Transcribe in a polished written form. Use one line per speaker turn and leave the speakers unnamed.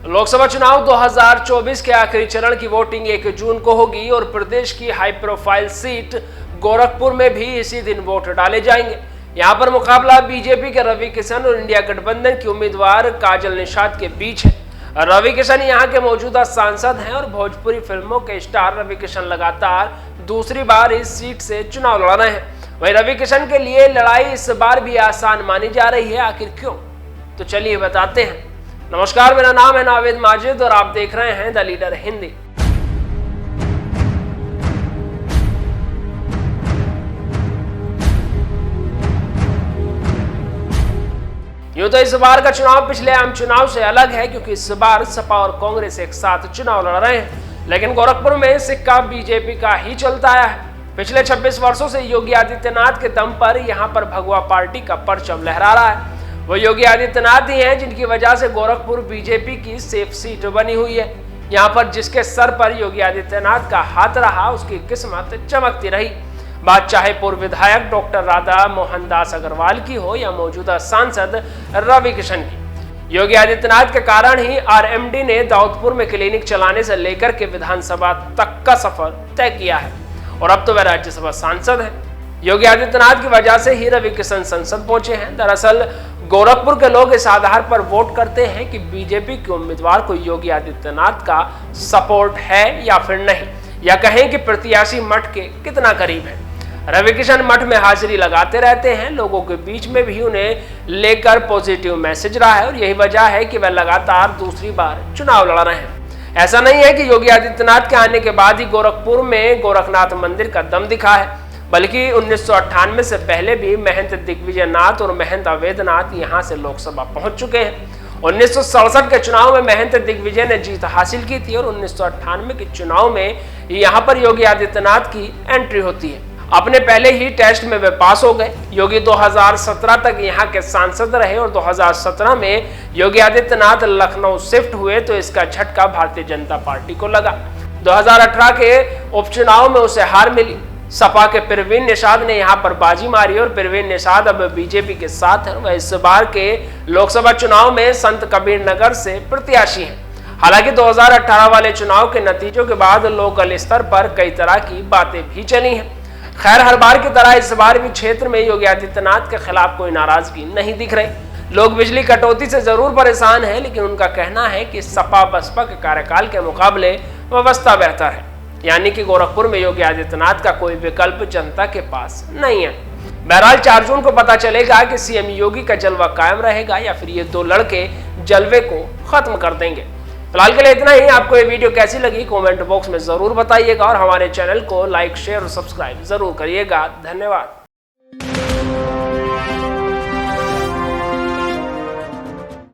लोकसभा चुनाव 2024 के आखिरी चरण की वोटिंग 1 जून को होगी और प्रदेश की हाई प्रोफाइल सीट गोरखपुर में भी इसी दिन वोट डाले जाएंगे। यहां पर मुकाबला बीजेपी के रवि किशन और इंडिया गठबंधन की उम्मीदवार काजल निषाद के बीच है। रवि किशन यहां के मौजूदा सांसद हैं और भोजपुरी फिल्मों के स्टार रवि किशन लगातार दूसरी बार इस सीट से चुनाव लड़ रहे हैं। वहीं रवि किशन के लिए लड़ाई इस बार भी आसान मानी जा रही है। आखिर क्यों? तो चलिए बताते हैं। नमस्कार, मेरा नाम है नावेद माजिद और आप देख रहे हैं द लीडर हिंदी। यूं तो इस बार का चुनाव पिछले आम चुनाव से अलग है, क्योंकि इस बार सपा और कांग्रेस एक साथ चुनाव लड़ रहे हैं। लेकिन गोरखपुर में सिक्का बीजेपी का ही चलता आया है। पिछले 26 वर्षों से योगी आदित्यनाथ के दम पर यहां पर भगवा पार्टी का परचम लहरा रहा है। वो योगी आदित्यनाथ ही हैं जिनकी वजह से गोरखपुर बीजेपी की सेफ सीट बनी हुई है। यहाँ पर जिसके सर पर योगी आदित्यनाथ का हाथ रहा, उसकी किस्मत चमकती रही। बात चाहे पूर्व विधायक डॉक्टर राधा मोहन दास अग्रवाल की हो या मौजूदा सांसद रवि किशन की। योगी आदित्यनाथ के कारण ही आरएमडी ने दाऊदपुर में क्लिनिक चलाने से लेकर के विधानसभा तक का सफर तय किया है और अब तो वह राज्यसभा सांसद है। योगी आदित्यनाथ की वजह से ही रवि किशन संसद पहुंचे हैं। दरअसल गोरखपुर के लोग इस आधार पर वोट करते हैं कि बीजेपी के उम्मीदवार को योगी आदित्यनाथ का सपोर्ट है या फिर नहीं, या कहें कि प्रत्याशी मठ के कितना करीब है। रवि किशन मठ में हाजिरी लगाते रहते हैं, लोगों के बीच में भी उन्हें लेकर पॉजिटिव मैसेज रहा है और यही वजह है कि वह लगातार दूसरी बार चुनाव लड़ रहे हैं। ऐसा नहीं है कि योगी आदित्यनाथ के आने के बाद ही गोरखपुर में गोरखनाथ मंदिर का दम दिखा है, बल्कि 1998 से पहले भी महंत दिग्विजय नाथ और महंत अवैधनाथ यहां से लोकसभा पहुंच चुके हैं। 1967 के चुनाव में महंत दिग्विजय ने जीत हासिल की थी और 1998 के चुनाव में यहां पर योगी आदित्यनाथ की एंट्री होती है। अपने पहले ही टेस्ट में वे पास हो गए। योगी 2017 तक यहां के सांसद रहे और 2017 में योगी आदित्यनाथ लखनऊ शिफ्ट हुए तो इसका झटका भारतीय जनता पार्टी को लगा। 2018 के उपचुनाव में उसे हार मिली। सपा के परवीन निषाद ने यहां पर बाजी मारी और परवीन निषाद अब बीजेपी के साथ है। वह इस बार के लोकसभा चुनाव में संत कबीर नगर से प्रत्याशी हैं। हालांकि 2018 वाले चुनाव के नतीजों के बाद लोकल स्तर पर कई तरह की बातें भी चली हैं। खैर, हर बार की तरह इस बार भी क्षेत्र में योगी आदित्यनाथ के खिलाफ कोई नाराजगी नहीं दिख रही। लोग बिजली कटौती से जरूर परेशान हैं, लेकिन उनका कहना है कि सपा बसपा के कार्यकाल के मुकाबले व्यवस्था बेहतर है, यानी कि गोरखपुर में योगी आदित्यनाथ का कोई विकल्प जनता के पास नहीं है। बहरहाल 4 जून को पता चलेगा कि सीएम योगी का जलवा कायम रहेगा या फिर ये दो लड़के जलवे को खत्म कर देंगे। फिलहाल के लिए इतना ही। आपको ये वीडियो कैसी लगी कमेंट बॉक्स में जरूर बताइएगा और हमारे चैनल को लाइक, शेयर और सब्सक्राइब जरूर करिएगा। धन्यवाद।